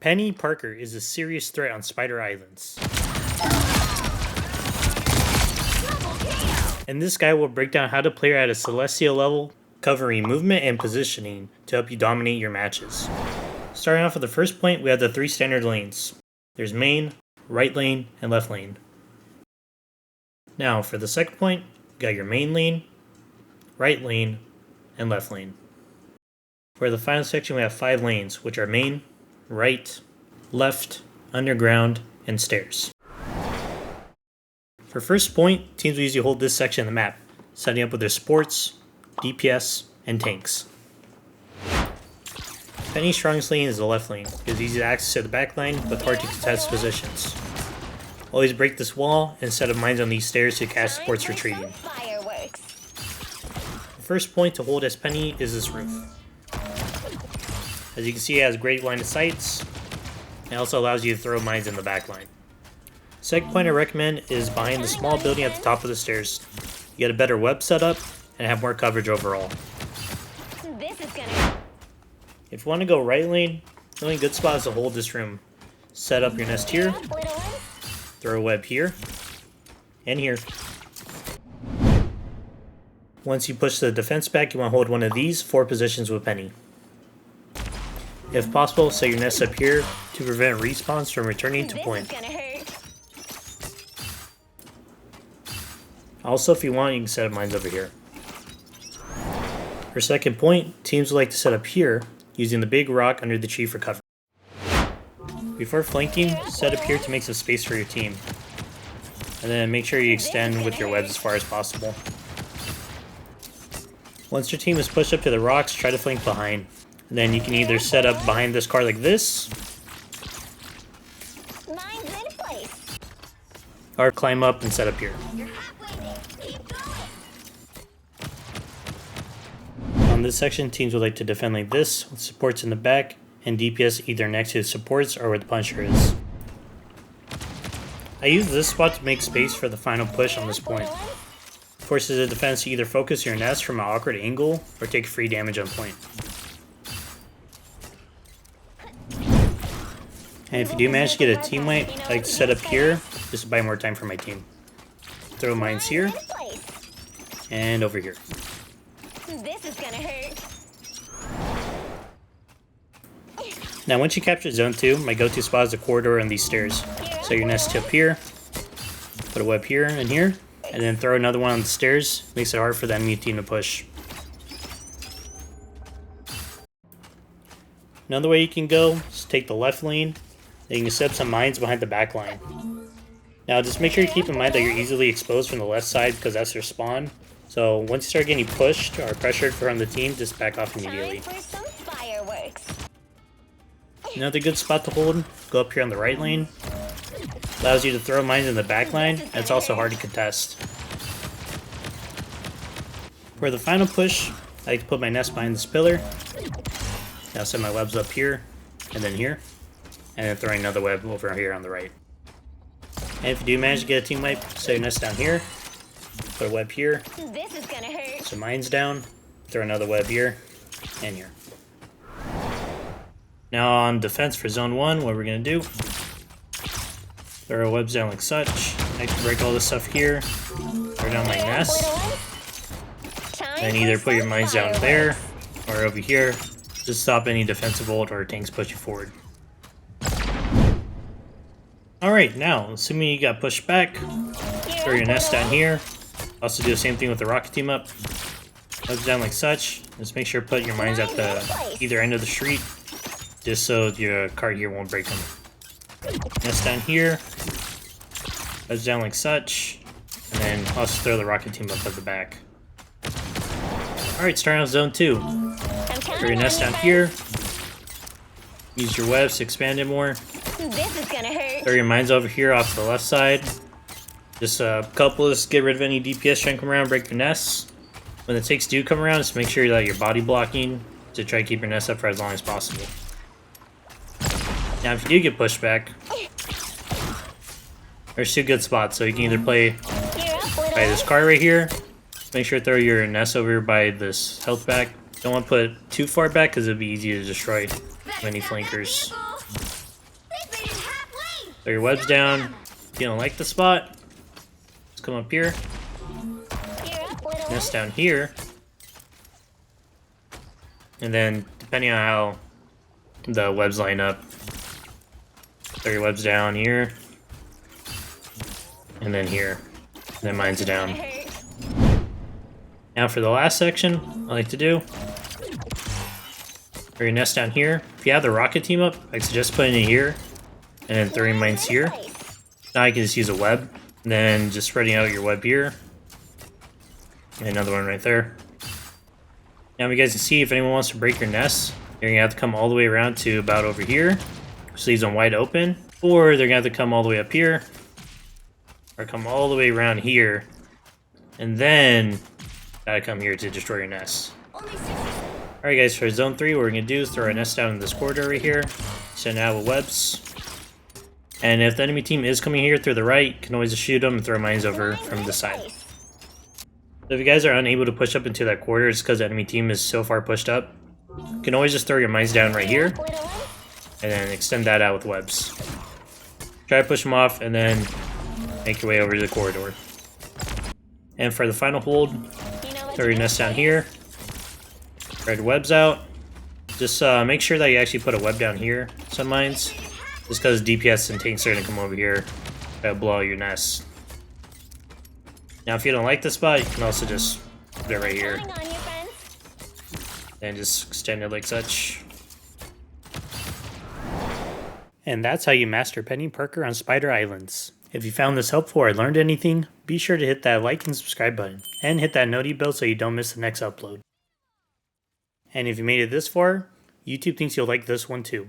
Peni Parker is a serious threat on Spider Islands. And this guy will break down how to play at a celestial level, covering movement and positioning to help you dominate your matches. Starting off with the first point, we have the 3 standard lanes. There's main, right lane, and left lane. Now for the second point, you got your main lane, right lane, and left lane. For the final section, we have 5 lanes, which are main, right, left, underground, and stairs. For first point, teams will usually hold this section of the map, setting up with their supports, DPS, and tanks. Peni's strongest lane is the left lane. It gives easy access to the back line, but hard to contest positions. Always break this wall and set up mines on these stairs to catch supports retreating. The first point to hold as Peni is this roof. As you can see, it has great line of sights. It also allows you to throw mines in the back line. Second point I recommend is behind the small building at the top of the stairs. You get a better web setup and have more coverage overall. If you want to go right lane, the only good spot is to hold this room. Set up your nest here, throw a web here, and here. Once you push the defense back, you want to hold one of these 4 positions with Peni. If possible, set your nest up here to prevent respawns from returning to point. Also, if you want, you can set up mines over here. For second point, teams would like to set up here, using the big rock under the tree for cover. Before flanking, set up here to make some space for your team. And then make sure you extend with your webs as far as possible. Once your team is pushed up to the rocks, try to flank behind. And then you can either set up behind this car like this, or climb up and set up here. On this section, teams would like to defend like this, with supports in the back, and DPS either next to the supports or where the Punisher is. I use this spot to make space for the final push on this point. Forces the defense to either focus your nest from an awkward angle, or take free damage on point. And if you do manage to get a team wipe, I like to set up here, just to buy more time for my team. Throw mines here, and over here. This is gonna hurt. Now once you capture zone 2, my go-to spot is the corridor and these stairs. So your nest up here, put a web here and here, and then throw another one on the stairs. Makes it hard for the enemy team to push. Another way you can go is take the left lane, then you can set up some mines behind the back line. Now just make sure you keep in mind that you're easily exposed from the left side because that's their spawn. So once you start getting pushed or pressured from the team, just back off immediately. Another good spot to hold, go up here on the right lane. Allows you to throw mines in the back line, and it's also hard to contest. For the final push, I like to put my nest behind this pillar. Now set my webs up here, and then here. And then throwing another web over here on the right. And if you do manage to get a team wipe, set your nest down here. Put a web here. This is gonna hurt. Some mines down. Throw another web here and here. Now on defense for zone 1, what we're gonna do? Throw our webs down like such. I can break all this stuff here. Throw down my nest. Then either put your mines down there or over here. Just stop any defensive ult or tanks push you forward. Alright, now assuming you got pushed back, throw your nest down here. Also do the same thing with the rocket team up. Webs down like such. Just make sure to put your mines at the either end of the street, just so your cart here won't break them. Nest down here. Webs down like such. And then also throw the rocket team up at the back. Alright, starting out zone 2. Throw your nest down here. Use your webs to expand it more. This is gonna hurt. Throw your mines over here off the left side. Just a couple, just get rid of any DPS trying to come around, break your nests. When the takes do come around, just make sure that you're body blocking to try to keep your nest up for as long as possible. Now if you do get pushed back, there's 2 good spots. So you can either play by this car right here. Make sure to throw your nest over by this health back. Don't want to put it too far back because it'd be easy to destroy many flankers. Throw your webs down. If you don't like the spot, just come up here. You're up, little one. Nest down here. And then, depending on how the webs line up, throw your webs down here. And then here. And then mine's Gonna down. hurt. Now for the last section, I like to do. Throw your nest down here. If you have the rocket team up, I suggest putting it here. And then throwing mines here. Now you can just use a web. And then just spreading out your web here. And another one right there. Now you guys can see if anyone wants to break your nest, you're going to have to come all the way around to about over here. Which leaves them wide open. Or they're going to have to come all the way up here. Or come all the way around here. And then gotta come here to destroy your nest. Alright guys, for zone 3, what we're going to do is throw our nest down in this corridor right here. Send out with webs. And if the enemy team is coming here through the right, you can always just shoot them and throw mines over from the side. So if you guys are unable to push up into that corridor, it's because the enemy team is so far pushed up. You can always just throw your mines down right here. And then extend that out with webs. Try to push them off and then make your way over to the corridor. And for the final hold, throw your nest down here. Spread webs out. Just make sure that you actually put a web down here, some mines. Just because DPS and tanks are going to come over here to blow out your nest. Now if you don't like the spot, you can also just put it right here. And just extend it like such. And that's how you master Peni Parker on Spider Islands. If you found this helpful or learned anything, be sure to hit that like and subscribe button, and hit that noti bell so you don't miss the next upload. And if you made it this far, YouTube thinks you'll like this one too.